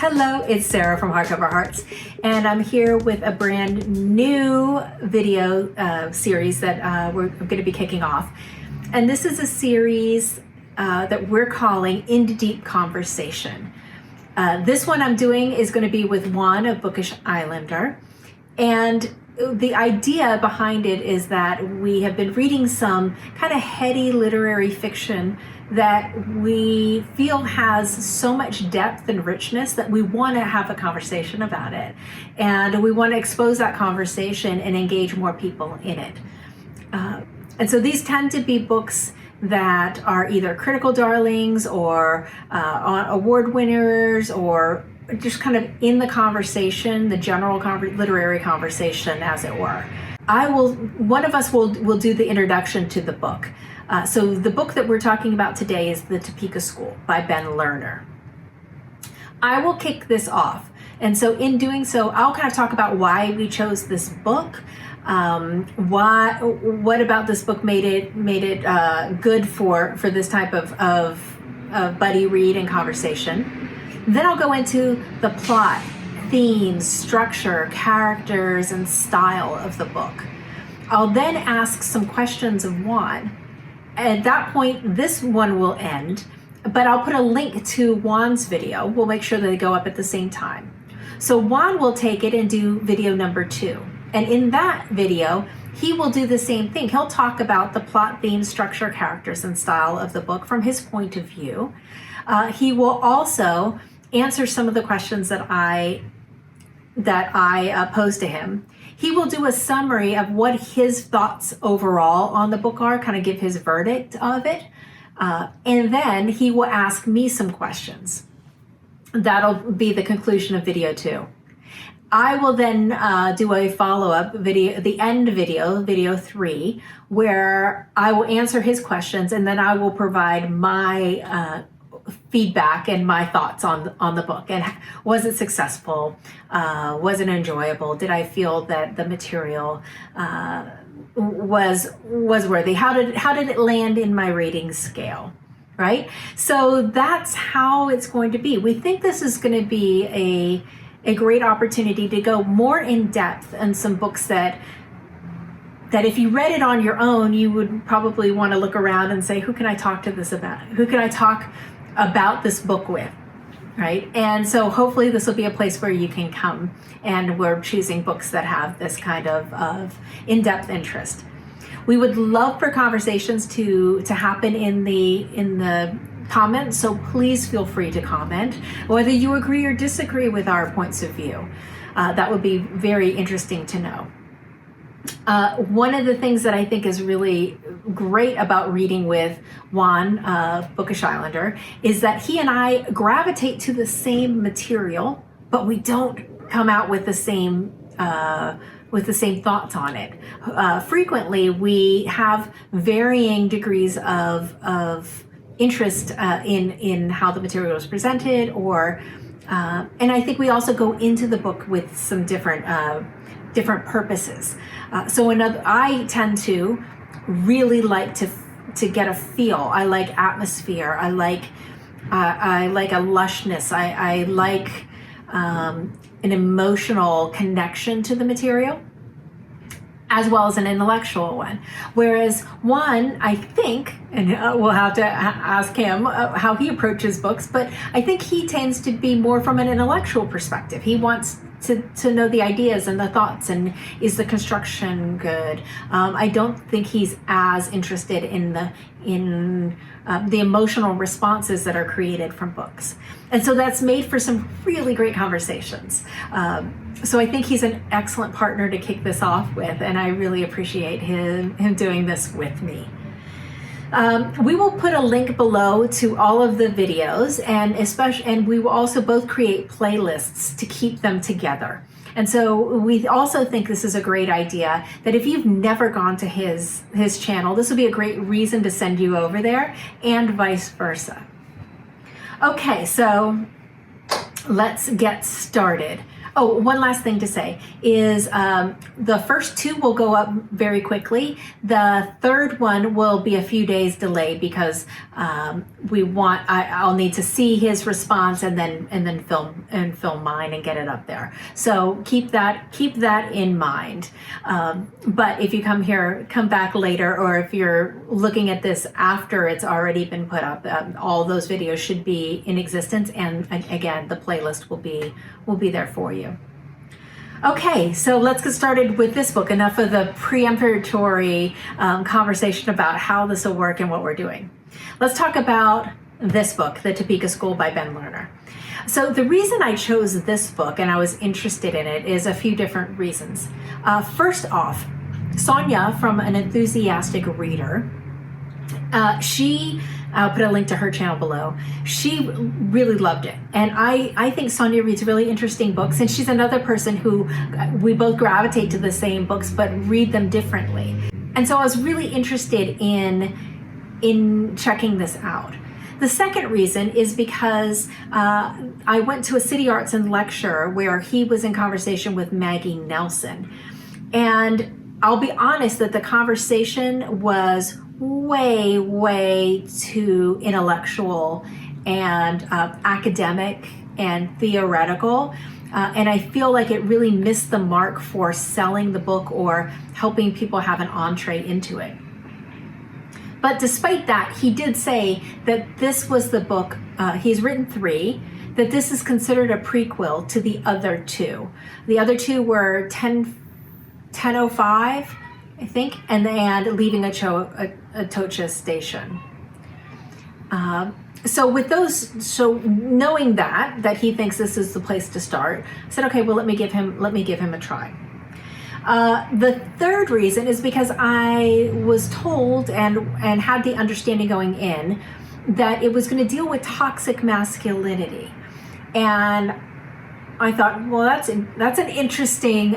Hello, it's Sarah from Hardcover Hearts, and I'm here with a brand new video series that we're going to be kicking off. And this is a series that we're calling Into Deep Conversation. This one I'm doing is going to be with Juan of Bookish Islander. And the idea behind it is that we have been reading some kind of heady literary fiction that we feel has so much depth and richness that we want to have a conversation about it. And we want to expose that conversation and engage more people in it. And so these tend to be books that are either critical darlings or award winners, or just kind of in the conversation, the general literary conversation, as it were. One of us will do the introduction to the book. So the book that we're talking about today is The Topeka School by Ben I will kick this off. And so in doing so, I'll kind of talk about why we chose this book, what about this book made it good for this type of buddy read and conversation. Then I'll go into the plot, themes, structure, characters, and style of the book. I'll then ask some questions of Juan. At that point, this one will end, but I'll put a link to Juan's video. We'll make sure that they go up at the same time. So Juan will take it and do video number 2. And in that video, he will do the same thing. He'll talk about the plot, theme, structure, characters, and style of the book from his point of view. He will also answer some of the questions that I posed to him. He will do a summary of what his thoughts overall on the book are, kind of give his verdict of it. And then he will ask me some questions. That'll be the conclusion of video 2. I will then do a follow-up video, the end video, video 3, where I will answer his questions, and then I will provide my feedback and my thoughts on the book. And was it successful? Was it enjoyable? Did I feel that the material was worthy? How did it land in my rating scale? Right? So that's how it's going to be. We think this is going to be a great opportunity to go more in depth on some books that if you read it on your own, you would probably want to look around and say, who can I talk to this about? Who can I talk about this book with, right? And so hopefully this will be a place where you can come, and we're choosing books that have this kind of in-depth interest. We would love for conversations to happen in the comments, so please feel free to comment, whether you agree or disagree with our points of view. That would be very interesting to know. One of the things that I think is really great about reading with Juan of Bookish Islander is that he and I gravitate to the same material, but we don't come out with the same thoughts on it. Frequently, we have varying degrees of interest in how the material is presented, and I think we also go into the book with some different purposes. I tend to really like to get a feel. I like atmosphere. I like a lushness. I like an emotional connection to the material, as well as an intellectual one. Whereas Juan, I think, and we'll have to ask him how he approaches books, but I think he tends to be more from an intellectual perspective. He wants to know the ideas and the thoughts, and is the construction good? I don't think he's as interested in the emotional responses that are created from books. And so that's made for some really great conversations. So I think he's an excellent partner to kick this off with, and I really appreciate him doing this with me. We will put a link below to all of the videos, and we will also both create playlists to keep them together. And so we also think this is a great idea, that if you've never gone to his channel, this will be a great reason to send you over there, and vice versa. Okay, so let's get started. Oh, one last thing to say is the first two will go up very quickly. The third one will be a few days delayed because I'll need to see his response and then film mine and get it up there. So keep that in mind. But if you come back later, or if you're looking at this after it's already been put up, all those videos should be in existence, and again, the playlist will be there for you. Okay, so let's get started with this book. Enough of the preemptory conversation about how this will work and what we're doing. Let's talk about this book, The Topeka School by Ben Lerner. So the reason I chose this book and I was interested in it is a few different reasons. First off, Sonia, from An Enthusiastic Reader, I'll put a link to her channel below. She really loved it. And I think Sonia reads really interesting books, and she's another person who we both gravitate to the same books but read them differently. And so I was really interested in checking this out. The second reason is because I went to a City Arts and lecture where he was in conversation with Maggie Nelson. And I'll be honest that the conversation was way too intellectual and academic and theoretical, and I feel like it really missed the mark for selling the book or helping people have an entree into it. But despite that, he did say that this was the book, he's written 3, that this is considered a prequel to the other 2. The other 2 were 1005, I think, and Leaving Atocha Station. So with those, so knowing that he thinks this is the place to start, I said, okay, well, let me give him a try. The third reason is because I was told and had the understanding going in that it was going to deal with toxic masculinity, and I thought, well, that's an interesting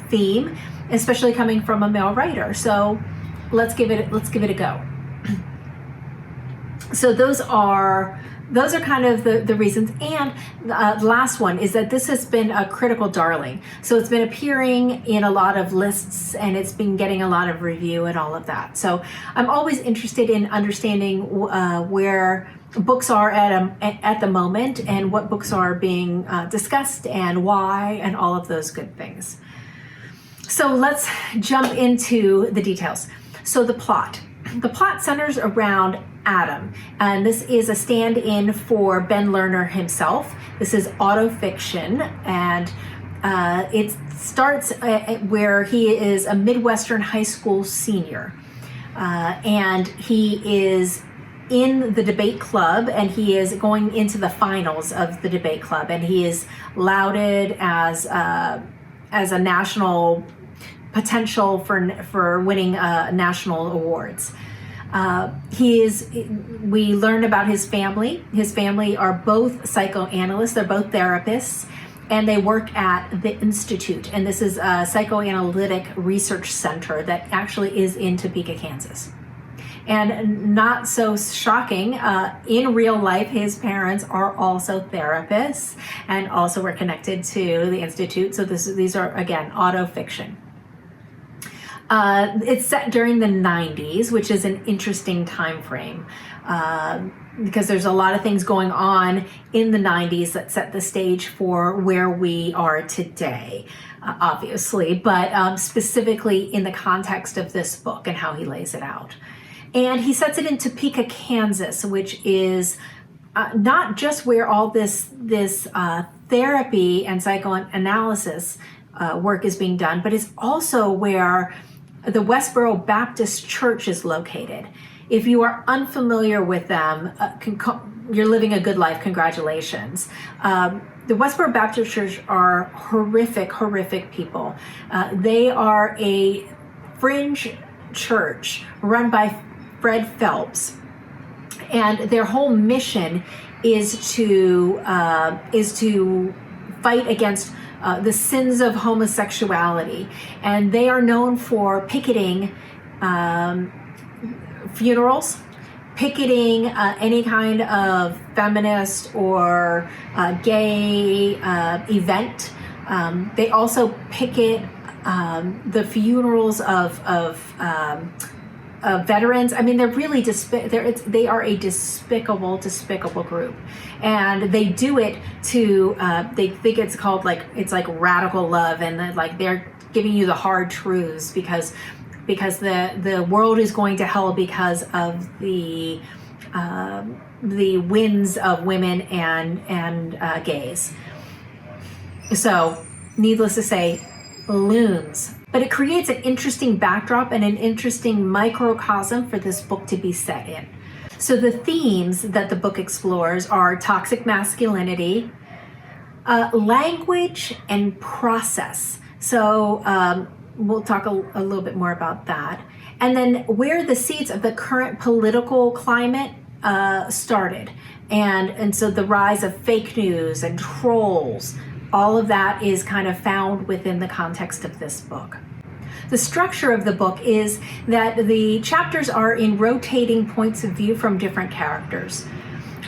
theme, especially coming from a male writer. So let's give it a go. So those are kind of the reasons. And the last one is that this has been a critical darling. So it's been appearing in a lot of lists, and it's been getting a lot of review and all of that. So I'm always interested in understanding where books are at the moment, and what books are being discussed and why, and all of those good things. So let's jump into the details. So the plot centers around Adam, and this is a stand-in for Ben Lerner himself. This is autofiction, and it starts where he is a Midwestern high school senior, and he is in the debate club, and he is going into the finals of the debate club, and he is lauded as a national potential for winning national awards. We learn about his family. His family are both psychoanalysts. They're both therapists, and they work at the Institute. And this is a psychoanalytic research center that actually is in Topeka, Kansas. And not so shocking, in real life, his parents are also therapists and also were connected to the Institute. So these are, again, autofiction. It's set during the 90s, which is an interesting time frame, because there's a lot of things going on in the 90s that set the stage for where we are today, obviously, but specifically in the context of this book and how he lays it out. And he sets it in Topeka, Kansas, which is not just where all this therapy and psychoanalysis work is being done, but it's also where the Westboro Baptist Church is located. If you are unfamiliar with them, you're living a good life. Congratulations. The Westboro Baptist Church are horrific people. They are a fringe church run by Fred Phelps, and their whole mission is to fight against the sins of homosexuality, and they are known for picketing funerals picketing any kind of feminist or gay event. They also picket the funerals of veterans. I mean, they're really they are a despicable group, and they do it to. They think it's called it's like radical love, and they're giving you the hard truths because the world is going to hell because of the wins of women and gays. So, needless to say, loons. But it creates an interesting backdrop and an interesting microcosm for this book to be set in. So the themes that the book explores are toxic masculinity, language, and process. So we'll talk a little bit more about that. And then where the seeds of the current political climate started. And so the rise of fake news and trolls, all of that is kind of found within the context of this book. The structure of the book is that the chapters are in rotating points of view from different characters.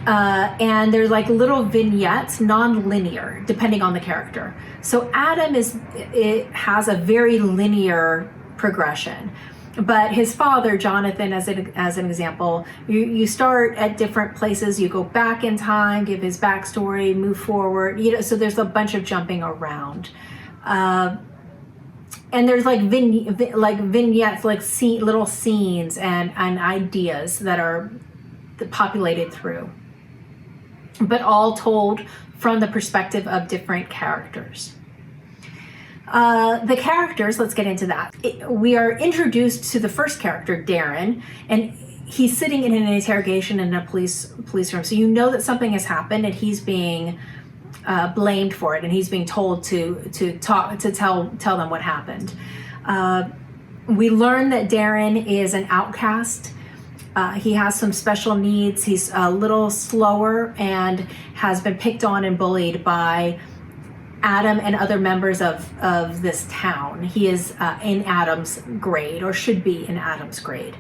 And they're like little vignettes, non-linear, depending on the character. So Adam has a very linear progression. But his father, Jonathan, as an example, you start at different places, you go back in time, give his backstory, move forward, so there's a bunch of jumping around. And there's vignettes, little scenes and ideas that are populated through, but all told from the perspective of different characters. The characters, let's get into that. We are introduced to the first character, Darren, and he's sitting in an interrogation in a police room. So you know that something has happened, and he's being blamed for it, and he's being told to tell them what happened. We learn that Darren is an outcast. He has some special needs. He's a little slower and has been picked on and bullied by Adam and other members of this town. He is in Adam's grade, or should be in Adam's grade.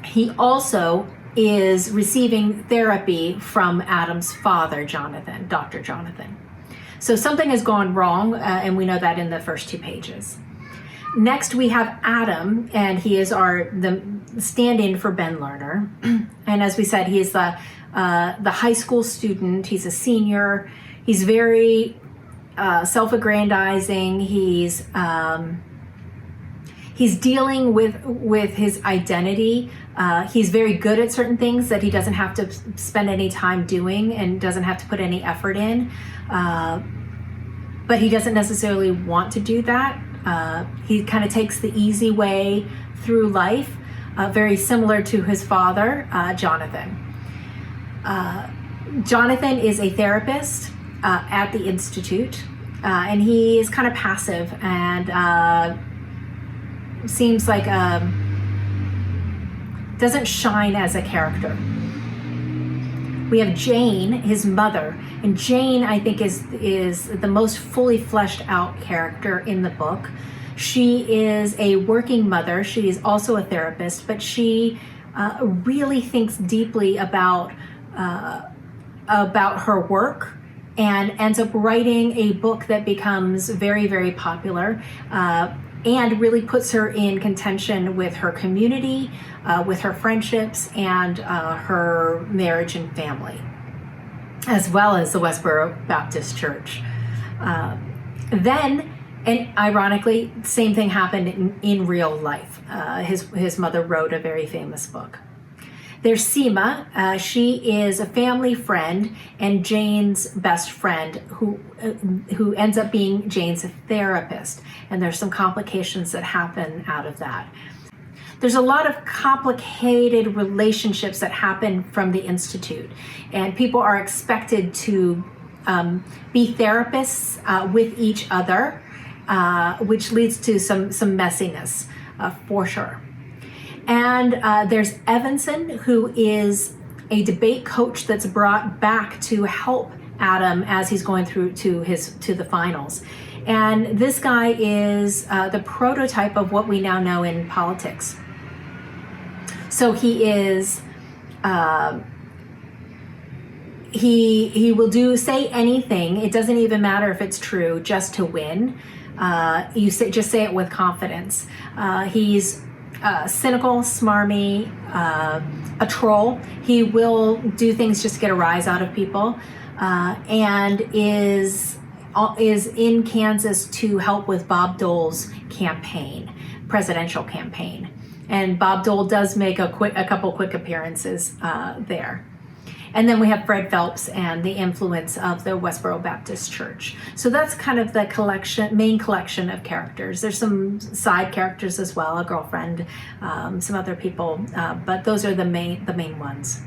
He also is receiving therapy from Adam's father, Jonathan, Dr. Jonathan. So something has gone wrong, and we know that in the first 2 pages. Next, we have Adam, and he is the stand-in for Ben Lerner. And as we said, he is the high school student. He's a senior. He's very self-aggrandizing. He's dealing with his identity. He's very good at certain things that he doesn't have to spend any time doing and doesn't have to put any effort in. But he doesn't necessarily want to do that. He kind of takes the easy way through life, very similar to his father, Jonathan. Jonathan is a therapist at the Institute, and he is kind of passive and seems like doesn't shine as a character. We have Jane, his mother, and Jane, I think, is the most fully fleshed out character in the book. She is a working mother. She is also a therapist, but she really thinks deeply about her work and ends up writing a book that becomes very, very popular. And really puts her in contention with her community, with her friendships, and her marriage and family, as well as the Westboro Baptist Church. Then, and ironically, same thing happened in real life. His mother wrote a very famous book. There's Seema. She is a family friend and Jane's best friend who ends up being Jane's therapist. And there's some complications that happen out of that. There's a lot of complicated relationships that happen from the Institute. And people are expected to be therapists with each other, which leads to some messiness for sure. And there's Evanson, who is a debate coach that's brought back to help Adam as he's going through to the finals. And this guy is the prototype of what we now know in politics. So he is, he will say anything. It doesn't even matter if it's true, just to win. Just say it with confidence. He's cynical, smarmy, a troll. He will do things just to get a rise out of people, and is in Kansas to help with Bob Dole's presidential campaign. And Bob Dole does make a couple quick appearances there. And then we have Fred Phelps and the influence of the Westboro Baptist Church. So that's kind of the main collection of characters. There's some side characters as well, a girlfriend, some other people, but those are the main ones.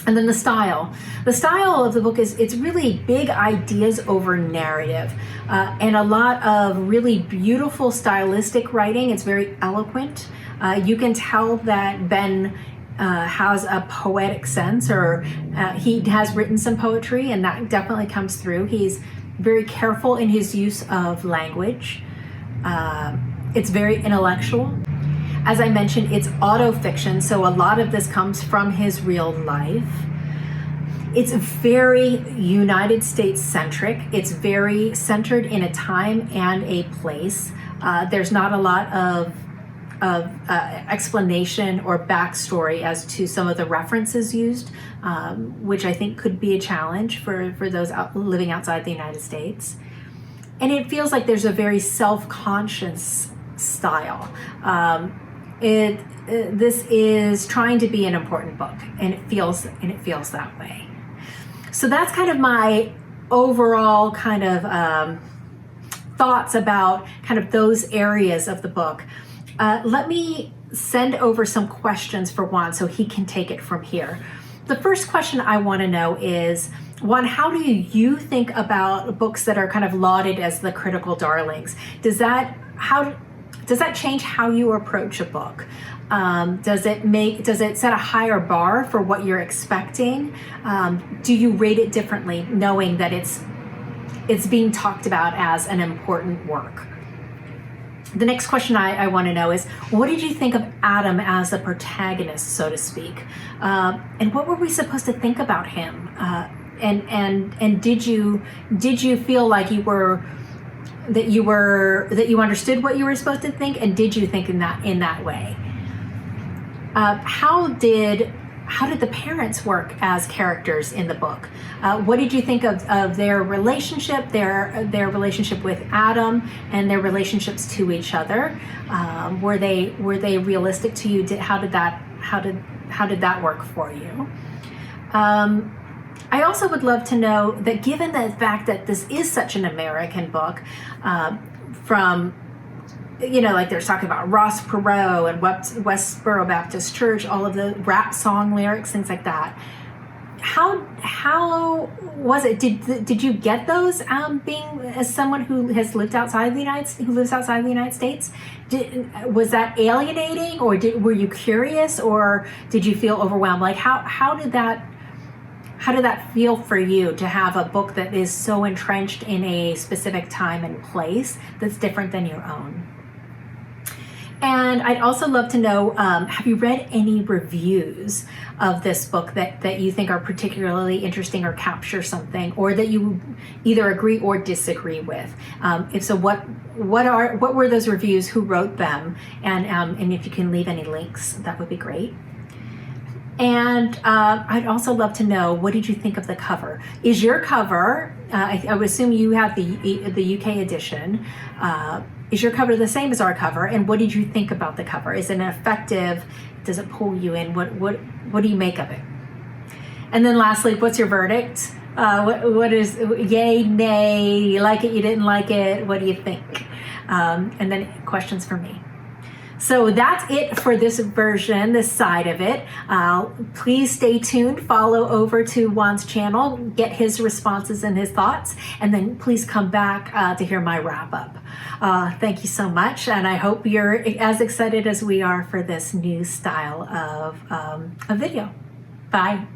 And then the style. The style of the book it's really big ideas over narrative, and a lot of really beautiful stylistic writing. It's very eloquent. You can tell that Ben has a poetic sense, or he has written some poetry, and that definitely comes through. He's very careful in his use of language. It's very intellectual. As I mentioned, it's autofiction, so a lot of this comes from his real life. It's very United States centric. It's very centered in a time and a place. There's not a lot of explanation or backstory as to some of the references used, which I think could be a challenge for those living outside the United States. And it feels like there's a very self-conscious style. This is trying to be an important book, and it feels that way. So that's kind of my overall kind of thoughts about kind of those areas of the book. Let me send over some questions for Juan so he can take it from here. The first question I want to know is, Juan, how do you think about books that are kind of lauded as the critical darlings? Does that change how you approach a book? Does it set a higher bar for what you're expecting? Do you rate it differently, knowing that it's being talked about as an important work? The next question I want to know is, what did you think of Adam as a protagonist, so to speak? And what were we supposed to think about him? And did you feel like that you understood what you were supposed to think, and did you think in that way? How did the parents work as characters in the book? What did you think of their relationship, their relationship with Adam, and their relationships to each other? Were they realistic to you? How did that work for you? I also would love to know that, given the fact that this is such an American book, from like there's talking about Ross Perot and Westboro Baptist Church, all of the rap song lyrics, things like that. How was it? Did you get those being as someone who has lived outside the United States? Was that alienating, or were you curious, or did you feel overwhelmed? Like how did that feel for you, to have a book that is so entrenched in a specific time and place that's different than your own? And I'd also love to know, have you read any reviews of this book that you think are particularly interesting or capture something, or that you either agree or disagree with? If so, what were those reviews? Who wrote them? And if you can leave any links, that would be great. And I'd also love to know, what did you think of the cover? Is your cover, I would assume you have the UK edition, is your cover the same as our cover? And what did you think about the cover? Is it effective? Does it pull you in? What do you make of it? And then lastly, what's your verdict? What is yay, nay, you like it, you didn't like it, what do you think? And then questions for me. So that's it for this version, this side of it. Please stay tuned, follow over to Juan's channel, get his responses and his thoughts, and then please come back to hear my wrap up. Thank you so much, and I hope you're as excited as we are for this new style of video. Bye.